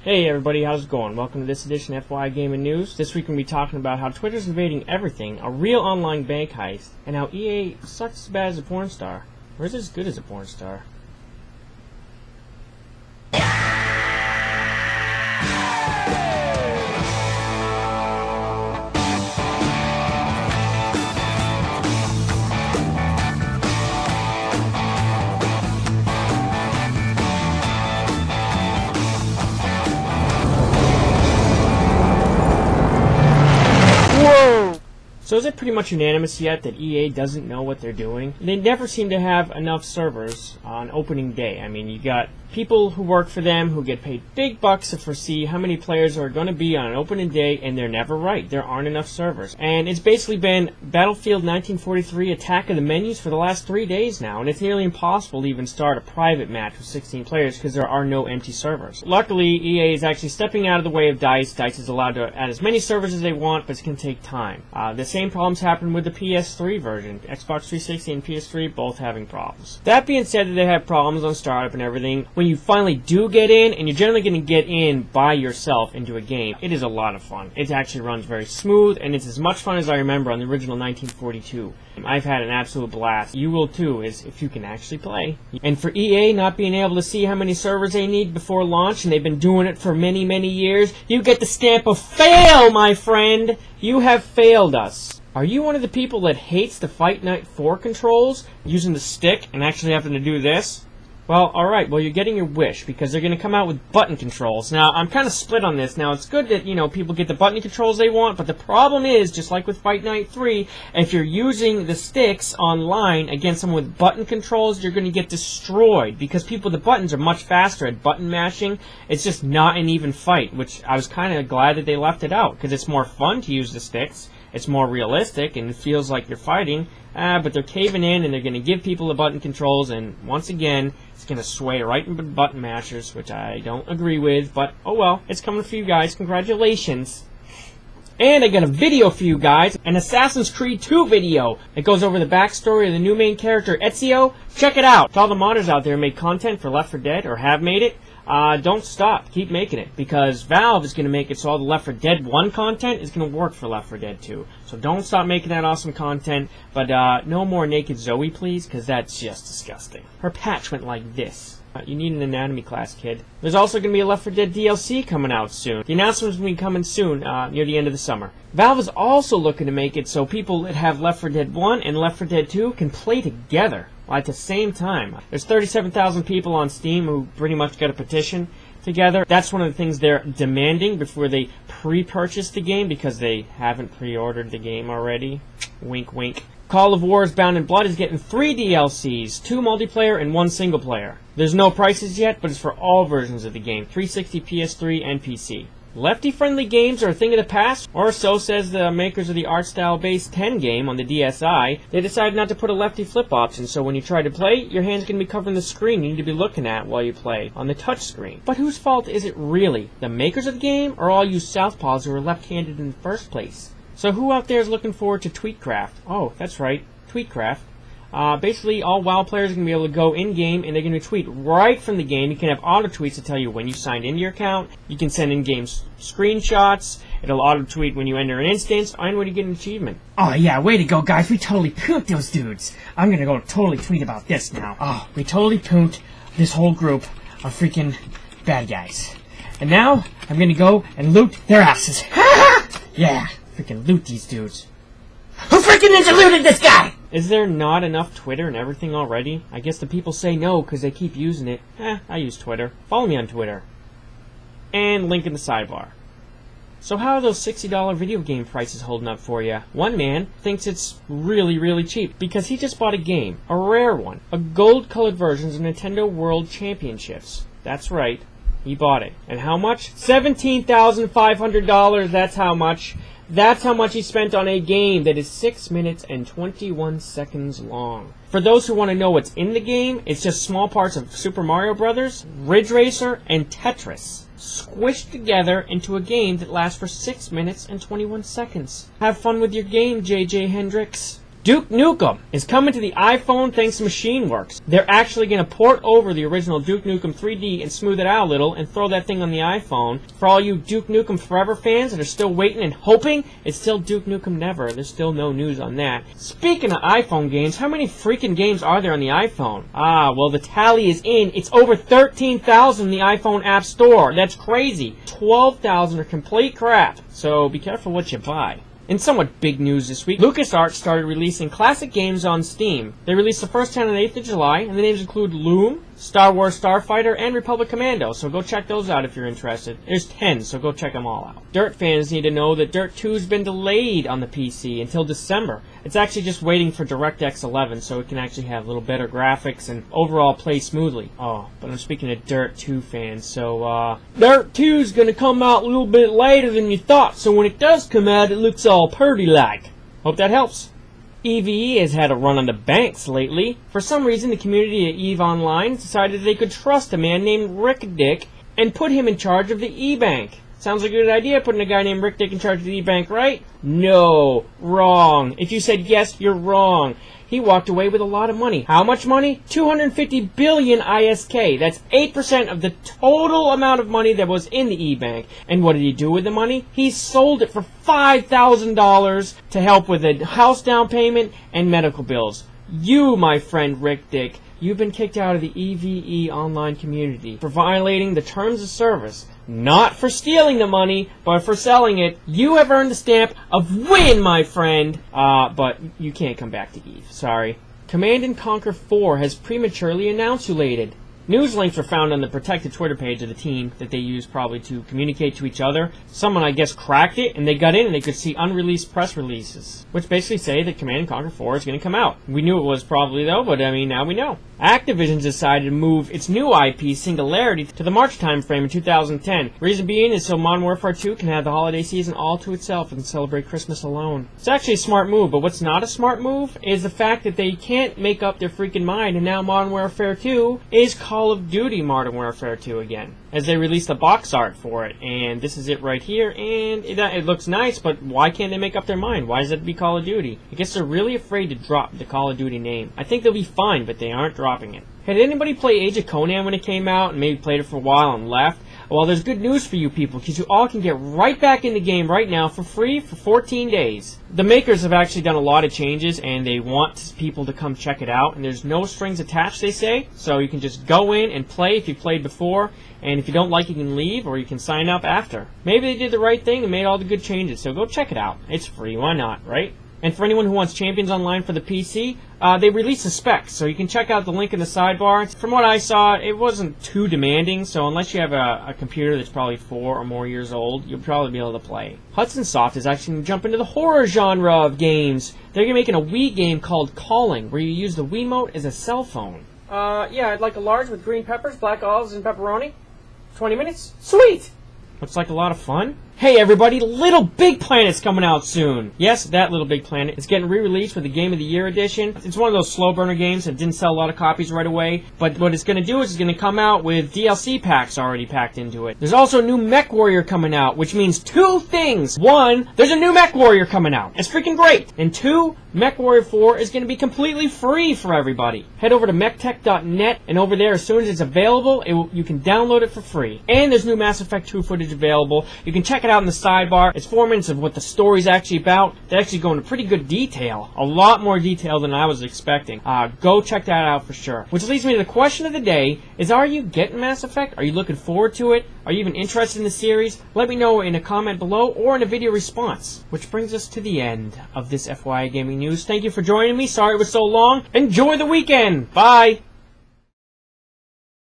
Hey everybody, how's it going? Welcome to this edition of FYI Gaming News. This week we're going to be talking about how Twitter's invading everything, a real online bank heist, and how EA sucks as bad as a porn star. Or is it as good as a porn star? So is it pretty much unanimous yet that EA doesn't know what they're doing? They never seem to have enough servers on opening day. I mean, you got people who work for them who get paid big bucks to foresee how many players are going to be on an opening day, and they're never right. There aren't enough servers. And it's basically been Battlefield 1943 Attack of the Menus for the last 3 days now, and it's nearly impossible to even start a private match with 16 players because there are no empty servers. Luckily, EA is actually stepping out of the way of DICE. DICE is allowed to add as many servers as they want, but it's going to take time. The same problems happened with the PS3 version. Xbox 360 and PS3 both having problems. That being said, that they have problems on startup and everything, when you finally do get in, and you're generally going to get in by yourself into a game, it is a lot of fun. It actually runs very smooth, and it's as much fun as I remember on the original 1942. I've had an absolute blast. You will too, if you can actually play. And for EA not being able to see how many servers they need before launch, and they've been doing it for many, many years, you get the stamp of fail, my friend! You have failed us. Are you one of the people that hates the Fight Night 4 controls, using the stick and actually having to do this? Well, alright, well you're getting your wish, because they're going to come out with button controls. Now, I'm kind of split on this. Now, it's good that, people get the button controls they want, but the problem is, just like with Fight Night 3, if you're using the sticks online against someone with button controls, you're going to get destroyed, because people with the buttons are much faster at button mashing. It's just not an even fight, which I was kind of glad that they left it out, because it's more fun to use the sticks. It's more realistic, and it feels like you're fighting, but they're caving in, and they're going to give people the button controls, and once again, it's going to sway right into button mashers, which I don't agree with, but oh well, it's coming for you guys. Congratulations. And I got a video for you guys, an Assassin's Creed 2 video. It goes over the backstory of the new main character, Ezio. Check it out. To all the modders out there who make content for Left 4 Dead, or have made it, don't stop. Keep making it, because Valve is going to make it so all the Left 4 Dead 1 content is going to work for Left 4 Dead 2. So don't stop making that awesome content, but no more naked Zoe, please, because that's just disgusting. Her patch went like this. You need an anatomy class, kid. There's also going to be a Left 4 Dead DLC coming out soon. The announcement's going to be coming soon, near the end of the summer. Valve is also looking to make it so people that have Left 4 Dead 1 and Left 4 Dead 2 can play together at the same time. There's 37,000 people on Steam who pretty much got a petition together. That's one of the things they're demanding before they pre-purchase the game, because they haven't pre-ordered the game already. Wink, wink. Call of War's Bound in Blood is getting 3 DLCs, 2 multiplayer and 1 single player. There's no prices yet, but it's for all versions of the game, 360, PS3, and PC. Lefty-friendly games are a thing of the past, or so says the makers of the art style-based 10 game on the DSi. They decided not to put a lefty flip option, so when you try to play, your hand's going to be covering the screen you need to be looking at while you play on the touch screen. But whose fault is it really? The makers of the game, or all you southpaws who are left-handed in the first place? So who out there is looking forward to TweetCraft? Oh, that's right, TweetCraft. Basically, all WoW players are going to be able to go in-game, and they're going to tweet right from the game. You can have auto-tweets to tell you when you signed into your account. You can send in-game screenshots. It'll auto-tweet when you enter an instance, and when you get an achievement. Oh yeah, way to go, guys. We totally pooped those dudes. I'm going to go totally tweet about this now. Oh, we totally pooped this whole group of freaking bad guys. And now, I'm going to go and loot their asses. Yeah, freaking loot these dudes. Who freaking ninja looted this guy? Is there not enough Twitter and everything already? I guess the people say no because they keep using it. I use Twitter. Follow me on Twitter. And link in the sidebar. So how are those $60 video game prices holding up for you? One man thinks it's really, really cheap because he just bought a game. A rare one. A gold-colored version of Nintendo World Championships. That's right. He bought it. And how much? $17,500. That's how much. That's how much he spent on a game that is 6 minutes and 21 seconds long. For those who want to know what's in the game, it's just small parts of Super Mario Bros., Ridge Racer, and Tetris, squished together into a game that lasts for 6 minutes and 21 seconds. Have fun with your game, JJ Hendricks. Duke Nukem is coming to the iPhone thanks to MachineWorks. They're actually going to port over the original Duke Nukem 3D and smooth it out a little and throw that thing on the iPhone. For all you Duke Nukem Forever fans that are still waiting and hoping, it's still Duke Nukem Never. There's still no news on that. Speaking of iPhone games, how many freaking games are there on the iPhone? Well, the tally is in. It's over 13,000 in the iPhone App Store. That's crazy. 12,000 are complete crap. So be careful what you buy. In somewhat big news this week, LucasArts started releasing classic games on Steam. They released the first 10 on the 8th of July, and the names include Loom, Star Wars Starfighter, and Republic Commando, so go check those out if you're interested. There's 10, so go check them all out. Dirt fans need to know that Dirt 2's been delayed on the PC until December. It's actually just waiting for DirectX 11, so it can actually have a little better graphics and overall play smoothly. Oh, but I'm speaking to Dirt 2 fans, so, Dirt 2's gonna come out a little bit later than you thought, so when it does come out, it looks all purty-like. Hope that helps. EVE has had a run on the banks lately. For some reason, the community at EVE Online decided they could trust a man named Rick Dick and put him in charge of the E-Bank. Sounds like a good idea, putting a guy named Rick Dick in charge of the E-Bank, right? No. Wrong. If you said yes, you're wrong. He walked away with a lot of money. How much money? 250 billion ISK. That's 8% of the total amount of money that was in the E-Bank. And what did he do with the money? He sold it for $5,000 to help with a house down payment and medical bills. You, my friend Rick Dick, you've been kicked out of the EVE online community for violating the terms of service. Not for stealing the money, but for selling it. You have earned the stamp of win, my friend. But you can't come back to EVE. Sorry. Command & Conquer 4 has prematurely announculated. News links were found on the protected Twitter page of the team that they used probably to communicate to each other. Someone, I guess, cracked it, and they got in and they could see unreleased press releases, which basically say that Command & Conquer 4 is going to come out. We knew it was probably, though, but I mean, now we know. Activision decided to move its new IP, Singularity, to the March timeframe in 2010. Reason being is so Modern Warfare 2 can have the holiday season all to itself and celebrate Christmas alone. It's actually a smart move, but what's not a smart move is the fact that they can't make up their freaking mind, and now Modern Warfare 2 is Call of Duty Modern Warfare 2 again, as they released the box art for it, and this is it right here, and it looks nice, but why can't they make up their mind? Why does it be Call of Duty? I guess they're really afraid to drop the Call of Duty name. I think they'll be fine, but they aren't dropping it. Had anybody play Age of Conan when it came out, and maybe played it for a while and left? Well, there's good news for you people, because you all can get right back in the game right now for free for 14 days. The makers have actually done a lot of changes, and they want people to come check it out, and there's no strings attached, they say, so you can just go in and play if you played before, and if you don't like it, you can leave, or you can sign up after. Maybe they did the right thing and made all the good changes, so go check it out. It's free, why not, right? And for anyone who wants Champions Online for the PC, they released the specs, so you can check out the link in the sidebar. From what I saw, it wasn't too demanding, so unless you have a computer that's probably 4 or more years old, you'll probably be able to play. Hudson Soft is actually going to jump into the horror genre of games. They're going to be making a Wii game called Calling, where you use the Wiimote as a cell phone. Yeah, I'd like a large with green peppers, black olives, and pepperoni. 20 minutes? Sweet! Looks like a lot of fun. Hey everybody, Little Big Planet's coming out soon. Yes, that Little Big Planet. It's getting re-released with the Game of the Year edition. It's one of those slow burner games that didn't sell a lot of copies right away, but what it's going to do is it's going to come out with DLC packs already packed into it. There's also a new Mech Warrior coming out, which means 2 things. 1, there's a new Mech Warrior coming out. It's freaking great. And 2, Mech Warrior 4 is going to be completely free for everybody. Head over to mechtech.net, and over there, as soon as it's available, you can download it for free. And there's new Mass Effect 2 footage available. You can check it out in the sidebar. It's 4 minutes of what the story's actually about. They actually go into pretty good detail. A lot more detail than I was expecting. Go check that out for sure. Which leads me to the question of the day is, are you getting Mass Effect? Are you looking forward to it? Are you even interested in the series? Let me know in a comment below or in a video response. Which brings us to the end of this FYI Gaming News. Thank you for joining me. Sorry it was so long. Enjoy the weekend. Bye.